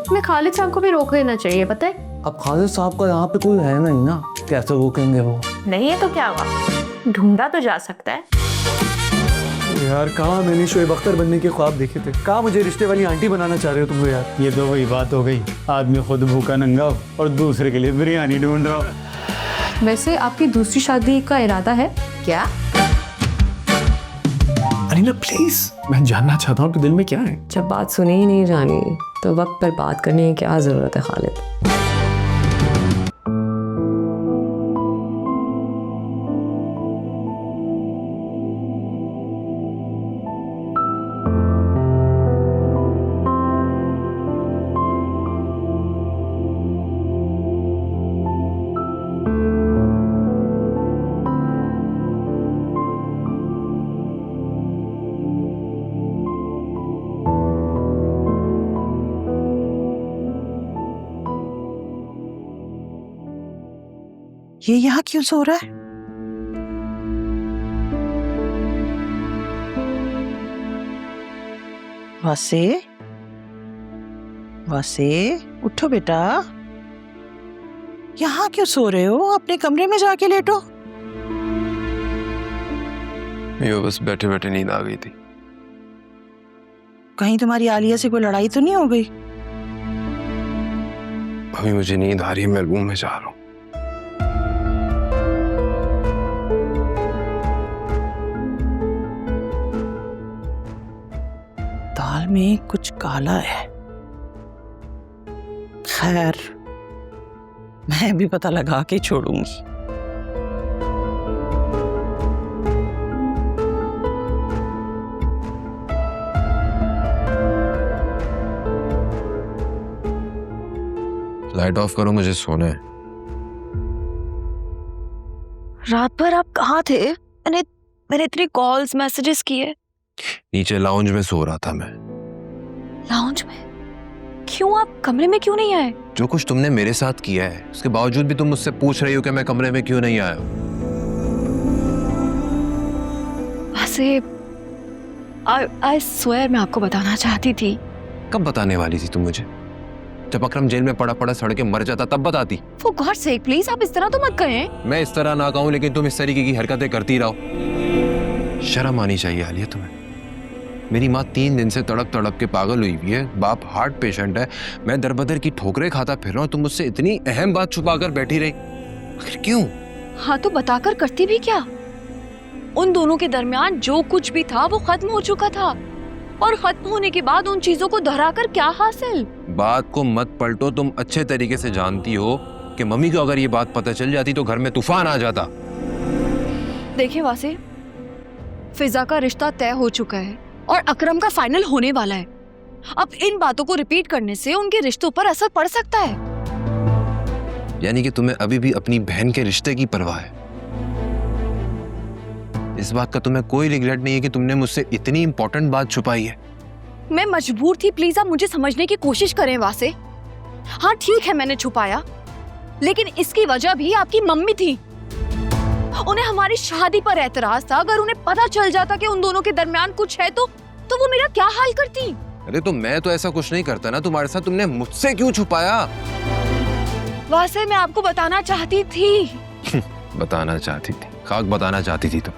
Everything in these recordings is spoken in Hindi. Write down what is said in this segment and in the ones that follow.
हमें खालिद साहब को भी रोक लेना चाहिए, पता है। अब खालिद साहब का यहाँ पे कोई है नहीं ना, कैसे रोकेंगे वो? नहीं है तो क्या हुआ, ढूंढा तो जा सकता है। यार कहाँ मैंने शोएब अख्तर बनने के ख्वाब देखे थे, कहाँ मुझे रिश्ते वाली आंटी बनाना चाह रहे हो तुम लोग यार। ये तो वही बात हो गई, आदमी खुद भूखा नंगा हो और दूसरे के लिए बिरयानी ढूंढ रहा हो। वैसे आपकी दूसरी शादी का इरादा है क्या? अनीना प्लीज, मैं जानना चाहता हूँ कि दिल में क्या है। जब बात सुनी ही नहीं जानी तो वक्त पर बात करने की क्या जरूरत है खालिद। ये यहाँ क्यों सो रहा है? वासे, वासे, उठो बेटा। यहाँ क्यों सो रहे हो? अपने कमरे में जाके लेटो। ये बस बैठे बैठे नींद आ गई थी। कहीं तुम्हारी आलिया से कोई लड़ाई तो नहीं हो गई? अभी मुझे नींद आ रही है, मैं रूम में जा रहा हूँ। दाल में कुछ काला है। खैर, मैं भी पता लगा के छोड़ूंगी। लाइट ऑफ करो, मुझे सोना है। रात भर आप कहाँ थे? मैंने इतने कॉल्स मैसेजेस किए। नीचे लाउंज में सो रहा था मैं। लाउंज में? क्यों, आप कमरे में क्यों नहीं आए? जो कुछ तुमने मेरे साथ किया है उसके बावजूद भी तुम मुझसे पूछ रही हो कि मैं कमरे में क्यों नहीं आया हूं। वैसे आई स्वेयर मैं आपको बताना चाहती थी। कब बताने वाली थी तुम मुझे? जब अकरम जेल में पड़ा पड़ा सड़ के मर जाता तब बताती। For God's sake, प्लीज आप इस तरह तो मत कहें। मैं इस तरह ना कहूं, लेकिन तुम इस तरीके की हरकतें करती रहो। शर्म आनी चाहिए आलिया तुम्हें। मेरी माँ 3 दिन से तड़प तड़प के पागल हुई हुई है, बाप हार्ट पेशेंट है, मैं दरबदर की ठोकरें खाता फिर रहा हूँ, तुम मुझसे इतनी अहम बात छुपा कर बैठी रही, आखिर क्यों? हाँ तो बताकर करती भी क्या? उन दोनों के दरमियान जो कुछ भी था वो खत्म हो चुका था, और खत्म होने के बाद उन चीजों को दोहराकर क्या हासिल? बात को मत पलटो, तुम अच्छे तरीके से जानती हो कि मम्मी को अगर ये बात पता चल जाती तो घर में तूफान आ जाता। देखिए वासे, फिजा का रिश्ता तय हो चुका है और अकरम का फाइनल होने वाला है। अब इन बातों को रिपीट करने से उनके रिश्तों पर असर पड़ सकता है। यानी कि तुम्हें अभी भी अपनी बहन के रिश्ते की परवाह है। इस बात का तुम्हें कोई रिग्रेट नहीं है कि तुमने मुझसे इतनी इंपॉर्टेंट बात छुपाई है? मैं मजबूर थी, प्लीज आप मुझे समझने की कोशिश करें वासे। हाँ ठीक है मैंने छुपाया, लेकिन इसकी वजह भी आपकी मम्मी थी। उन्हें हमारी शादी पर एतराज था। अगर उन्हें पता चल जाता कि उन दोनों के दरमियान कुछ है तो वो मेरा क्या हाल करती? अरे तो मैं तो ऐसा कुछ नहीं करता ना तुम्हारे साथ, तुमने मुझसे क्यों छुपाया? वासे मैं आपको बताना चाहती थी। बताना चाहती थी? खाक बताना चाहती थी तो।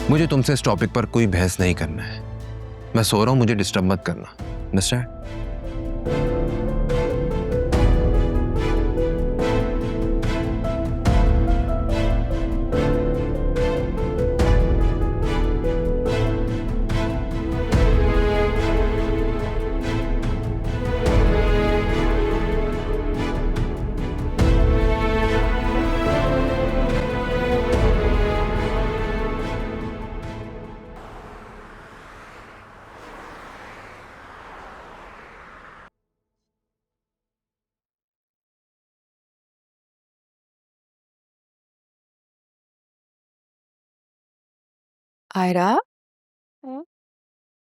मुझे तुमसे इस टॉपिक पर कोई बहस नहीं करना है। मैं सो रहा हूं, मुझे डिस्टर्ब मत करना। अंडरस्टैंड? आयरा,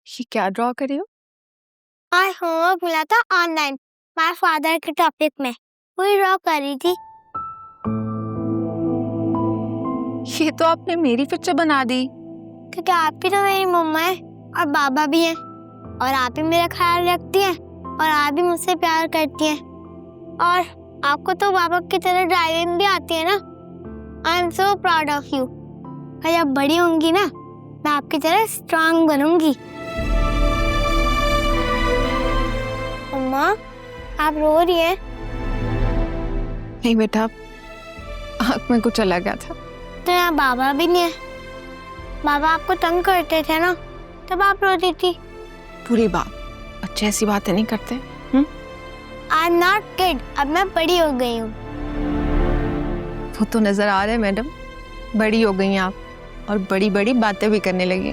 ये क्या ड्रॉ करी हो? आज होमवर्क मिला था ऑनलाइन, माय फादर के टॉपिक में वही ड्रॉ कर रही थी। ये तो आपने मेरी पिक्चर बना दी। क्योंकि आप ही तो मेरी मम्मा है और बाबा भी हैं, और आप ही मेरा ख्याल रखती हैं, और आप भी मुझसे प्यार करती हैं। और आपको तो पापा की तरह ड्राइविंग भी आती है ना। I am so proud of you. और जब बड़ी होंगी ना, मैं आपकी तरह स्ट्रांग बनूंगी। अम्मा, आप रो रही हैं? नहीं बेटा, आँख में कुछ चला गया था। तो यहाँ बाबा भी नहीं है। बाबा आपको तंग करते थे ना, तब आप रोती थी। पूरी बात, बच्चे ऐसी बातें नहीं करते। आई एम नॉट किड, अब मैं बड़ी हो गई हूँ। वो तो नजर आ रहा है मैडम, बड़ी हो गई हैं आप और बड़ी बड़ी बातें भी करने लगी।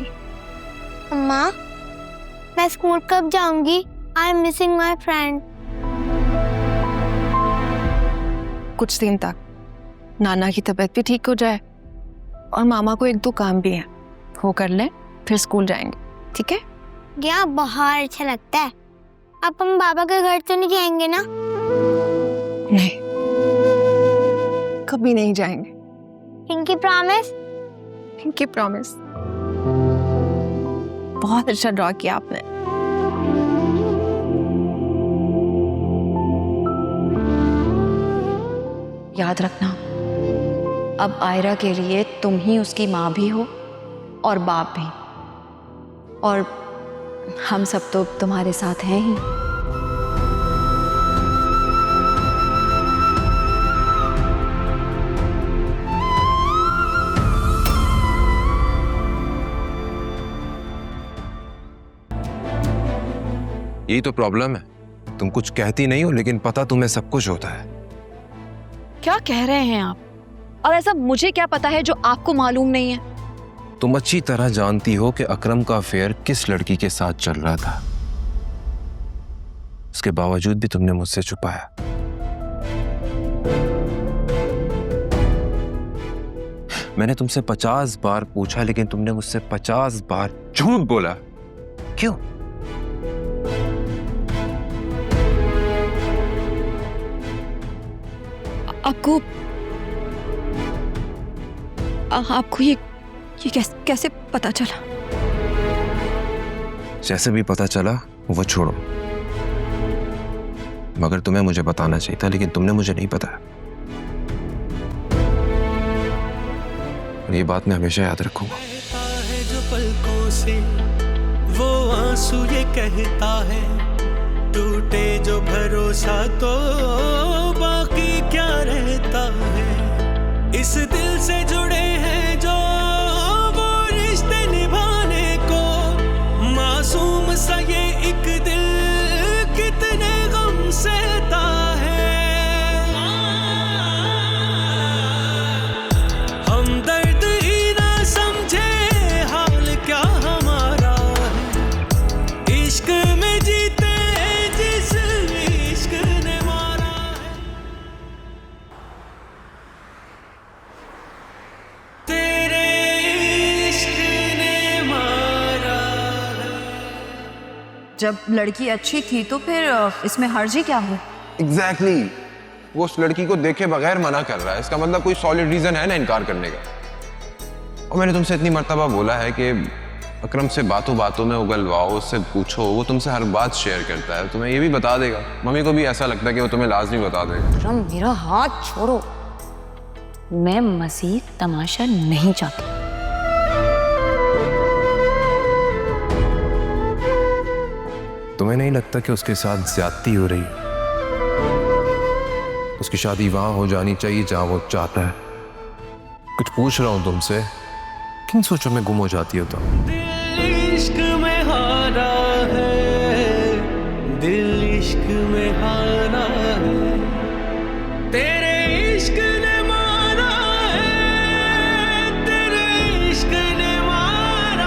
अम्मा, मैं स्कूल कब जाऊंगी? I am missing my friend. कुछ दिन तक नाना की तबीयत भी ठीक हो जाए और मामा को 1-2 काम भी है, वो कर लें, फिर स्कूल जाएंगे। ठीक है? यहाँ बहुत अच्छा लगता है। अब हम बाबा के घर तो नहीं जाएंगे ना? नहीं, कभी नहीं जाएंगे। Pinky promise? Pinky promise. बहुत अच्छा ड्रॉ किया आपने। याद रखना, अब आयरा के लिए तुम ही उसकी माँ भी हो और बाप भी, और हम सब तो तुम्हारे साथ हैं ही। यही तो प्रॉब्लम है, तुम कुछ कहती नहीं हो लेकिन पता तुम्हें सब कुछ होता है। क्या कह रहे हैं आप? और ऐसा मुझे क्या पता है जो आपको मालूम नहीं है? तुम अच्छी तरह जानती हो कि अकरम का अफेयर किस लड़की के साथ चल रहा था। उसके बावजूद भी तुमने मुझसे छुपाया। मैंने तुमसे 50 बार पूछा लेकिन तुमने मुझसे 50 बार झूठ बोला। क्यों? आपको ये कैसे पता चला? जैसे भी पता चला वो छोड़ो, मगर तुम्हें मुझे बताना चाहिए था, लेकिन तुमने मुझे नहीं बताया। और ये बात मैं हमेशा याद रखूंगा। है जो पलकों से वो आंसू ये कहता है, टूटे जो भरोसा तो बाकी क्या रहता है। इस दिल से जुड़े हैं जो वो रिश्ते निभाने को, मासूम सा ये एक दिल कितने गम सहता है। हम दर्द ही ना समझे हाल क्या हमारा है, इश्क में जीते जिस इश्क ने मारा है। तेरे इश्क ने मारा है। जब लड़की अच्छी थी तो फिर इसमें हर्जी क्या हो? एग्जैक्टली, वो उस लड़की को देखे बगैर मना कर रहा है, इसका मतलब कोई सॉलिड रीजन है ना इनकार करने का। और मैंने तुमसे इतनी मर्तबा बोला है कि अकरम से बातों बातों में उगलवाओ, उससे पूछो, वो तुमसे हर बात शेयर करता है, तुम्हें ये भी बता देगा। मम्मी को भी ऐसा लगता है कि वो तुम्हें लाजमी बता देगा। अकरम, मेरा हाथ छोड़ो, मैं मज़ीद तमाशा नहीं चाहती। तुम्हें नहीं लगता कि उसके साथ ज्यादती हो रही है? उसकी शादी वहां हो जानी चाहिए जहां वो चाहता है। कुछ पूछ रहा हूं तुमसे, किन सोचों में गुम हो जाती हो तुम? दिल इश्क